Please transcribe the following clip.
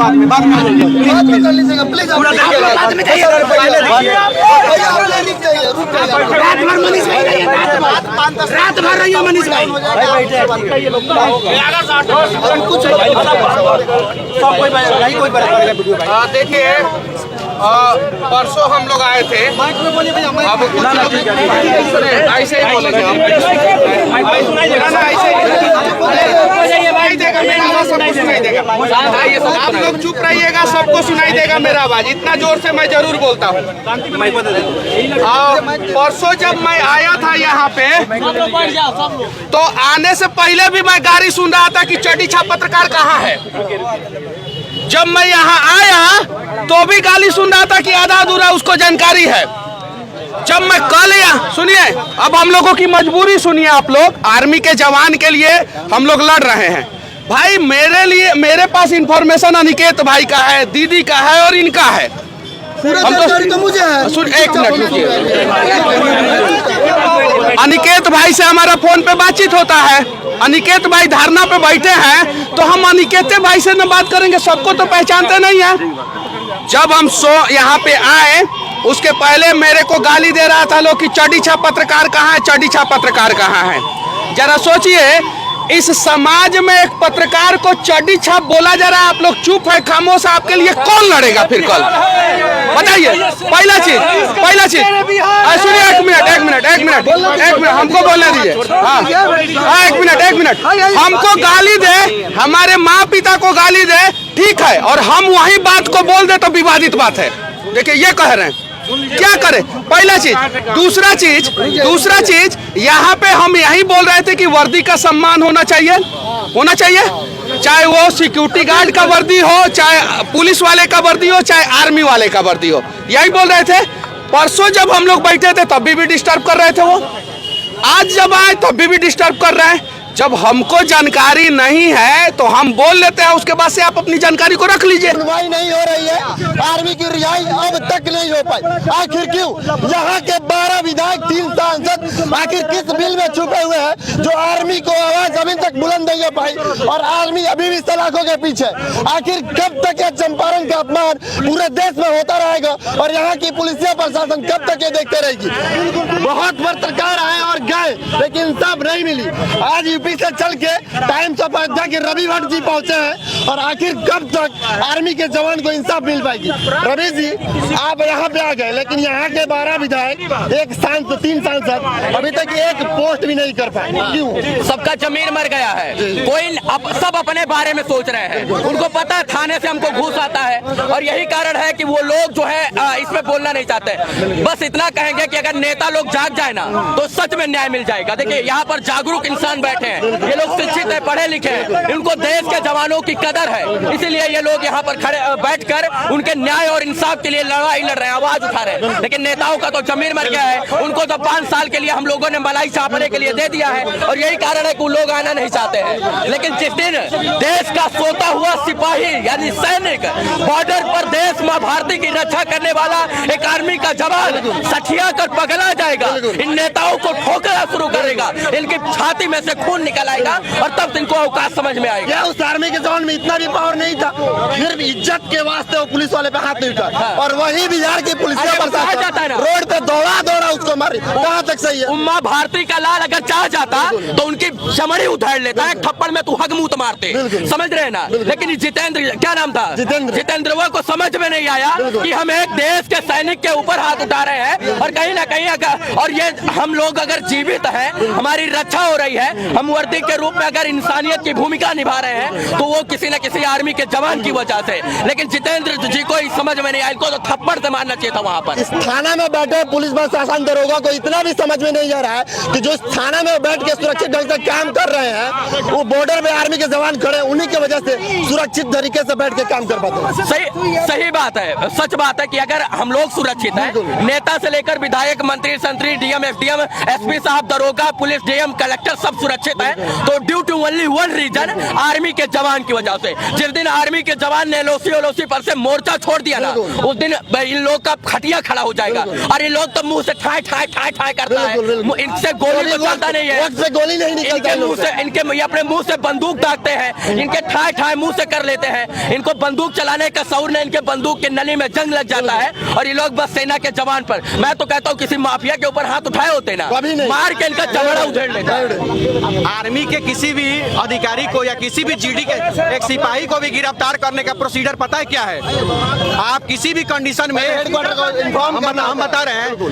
बाद में कर लीजिएगा प्लीज। रात भर रही है मनीष भाई। देखिए परसों हम लोग आए थे, अब ऐसे ही बोलेंगे आप लोग चुप रहिएगा, सबको सुनाई देगा मेरा आवाज। इतना जोर से मैं जरूर बोलता हूँ। परसों जब मैं आया था यहाँ पे तो आने से पहले भी मैं गाली सुन रहा था कि चड्डी छाप पत्रकार कहाँ है। जब मैं यहाँ आया तो भी गाली सुन रहा था कि आधा अधूरा उसको जानकारी है। जब मैं कल यहाँ सुनिए, अब हम लोगों की मजबूरी सुनिए आप लोग। आर्मी के जवान के लिए हम लोग लड़ रहे हैं भाई। मेरे पास इंफॉर्मेशन अनिकेत भाई का है, दीदी का है और इनका है। हम तो मुझे है। एक मिनट रुकिए, अनिकेत भाई से हमारा फोन पे बातचीत होता है। अनिकेत भाई धरना पे बैठे हैं तो हम अनिकेत भाई से न बात करेंगे, सबको तो पहचानते नहीं है। जब हम यहाँ पे आए उसके पहले मेरे को गाली दे रहा था लोग कि चड्डी छाप पत्रकार कहाँ है, चड्डी छाप पत्रकार कहाँ है। जरा सोचिए, इस समाज में एक पत्रकार को चड्डी छाप बोला जा रहा है, आप लोग चुप है, खामोश। आपके लिए कौन लड़ेगा फिर कल, बताइए। पहला चीज सुनिए, एक मिनट हमको बोलने दीजिए। हाँ एक मिनट हमको गाली दे, हमारे माँ पिता को गाली दे, ठीक है, और हम वही बात को बोल दे तो विवादित बात है। देखिए ये कह रहे हैं, क्या करें। पहला चीज। दूसरा चीज यहाँ पे हम यही बोल रहे थे कि वर्दी का सम्मान होना चाहिए, चाहे वो सिक्योरिटी गार्ड का वर्दी हो, चाहे पुलिस वाले का वर्दी हो, चाहे आर्मी वाले का वर्दी हो। यही बोल रहे थे। परसों जब हम लोग बैठे थे तब भी डिस्टर्ब कर रहे थे वो, आज जब आए तब भी डिस्टर्ब कर रहे हैं। जब हमको जानकारी नहीं है तो हम बोल लेते हैं, उसके बाद से आप अपनी जानकारी को रख लीजिए। सुनवाई नहीं हो रही है, आर्मी की रिहाई अब तक नहीं हो पाई। आखिर क्यों? यहाँ के 12 विधायक, 3 सांसद आखिर किस बिल में छुपे हुए हैं जो आर्मी को आवाज अभी तक बुलंद नहीं हो पाई, और आर्मी अभी भी सलाखों के पीछे। आखिर कब तक यह चंपारण का अपमान पूरे देश में होता रहेगा, और यहाँ की पुलिसिया प्रशासन कब तक ये देखते रहेगी? बहुत पत्रकार आए और गए लेकिन इंसाफ नहीं मिली। आज यूपी से चल के टाइम्स ऑफ अयोध्या के रवि भट्ट जी पहुंचे हैं, और आखिर कब तक आर्मी के जवान को इंसाफ मिल पाएगी? रवि जी आप यहाँ पे आ गए, लेकिन यहाँ के 12 विधायक, 3 सांसद अभी तक एक पोस्ट भी नहीं कर पाए। क्यों? सबका जमीन मर गया है, कोई सब अपने बारे में सोच रहे हैं। उनको पता है थाने से हमको घूस आता है, और यही कारण है कि वो लोग जो है इसमें बोलना नहीं चाहते। बस इतना कहेंगे कि अगर नेता लोग जाग जाए ना तो सच में न्याय मिल जाएगा। देखिए यहाँ पर जागरूक इंसान बैठे हैं, ये लोग शिक्षित है, पढ़े लिखे हैं, इनको देश के जवानों की कदर है, इसीलिए ये लोग यहाँ पर खड़े बैठकर उनके न्याय और इंसाफ के लिए लड़ाई लड़ रहे हैं, आवाज उठा रहे हैं। लेकिन नेताओं का तो जमीन मर गया है। उनको तो 5 साल के लिए हम लोगों ने मलाई चापने के लिए दे दिया है, और यही कारण है कि वो लोग आना नहीं चाहते हैं। लेकिन जिस दिन देश का सोता हुआ सिपाही यानी सैनिक बॉर्डर पर देश माँ भारती की रक्षा करने वाला एक आर्मी का जवान सठिया कर पगला जाएगा, इन नेताओं को ठोकना शुरू करेगा, इनकी छाती में से खून निकल आएगा, और तब इनको अवकाश समझ में आएगा। उस आर्मी के जवान में इतना भी पावर नहीं था, फिर इज्जत के वास्ते वो पुलिस वाले पे हाथ नहीं उठा, और वही बिहार की पुलिस रोड पे दौड़ा उसको मारी। कहाँ तक सही है? उम्मा भारती का लाल अगर चाह जाता तो उनकी चमड़ी उधेड़ लेता है, थप्पड़ में तू हग मुंह मारते, समझ रहे ना। लेकिन जितेंद्र, क्या नाम था, जितेंद्र को समझ में नहीं आया कि हम एक देश के सैनिक के ऊपर हाथ उठा रहे हैं, और कहीं ना कहीं अगर, और ये हम लोग अगर जीवित हैं, हमारी सुरक्षा हो रही है, हम वर्दी के रूप में अगर इंसानियत की भूमिका निभा रहे हैं तो वो किसी न किसी आर्मी के जवान की वजह से। लेकिन जितेंद्र जी को समझ में नहीं आया, इनको तो थप्पड़ से मारना चाहिए था वहां पर। इस थाना में बैठे पुलिस प्रशासन दरोगा को इतना भी समझ में नहीं आ रहा है कि जो इस थाना में बैठ के सुरक्षित ढंग से काम कर रहे हैं, वो बॉर्डर में आर्मी के जवान खड़े हैं, उन्हीं की वजह से सुरक्षित तरीके से बैठ के काम कर पाते हैं। सही बात है, सच बात है कि अगर हम लोग सुरक्षित हैं, नेता से लेकर विधायक, मंत्री, संतरी, डीएम, एसडीएम, एसपी साहब, दरोगा, पुलिस, डीएम, कलेक्टर सब सुरक्षित है, तो due to only one reason, army के जवान की वजह से। जिस दिन आर्मी के जवान ने एलओसी पर से मोर्चा छोड़ दिया ना, उस दिन इन लोग का खटिया खड़ा हो जाएगा। और इन लोग तो मुंह से ठाई ठाई ठाई ठाई करता है, इनसे गोली तो चलता नहीं है, वक्त से गोली नहीं निकलता, इनके मुंह से, इनके ये अपने मुंह से बंदूक दागते हैं, इनके ठाई ठाई मुंह से कर लेते हैं। इनको बंदूक चलाने का शौर नहीं, इनके बंदूक के नली में जंग लग जाता है और ये लोग बस सेना के जवान पर। मैं तो कहता हूँ किसी माफिया के ऊपर हाथ उठाए होते ना, मार के इनका चमड़ा उधेड़ लेता है। आर्मी के किसी भी अधिकारी को या किसी भी जीडी के एक सिपाही को भी गिरफ्तार करने का प्रोसीजर पता है क्या है? आप किसी भी कंडीशन में हेडक्वार्टर को इन्फॉर्म हम बता रहे हैं,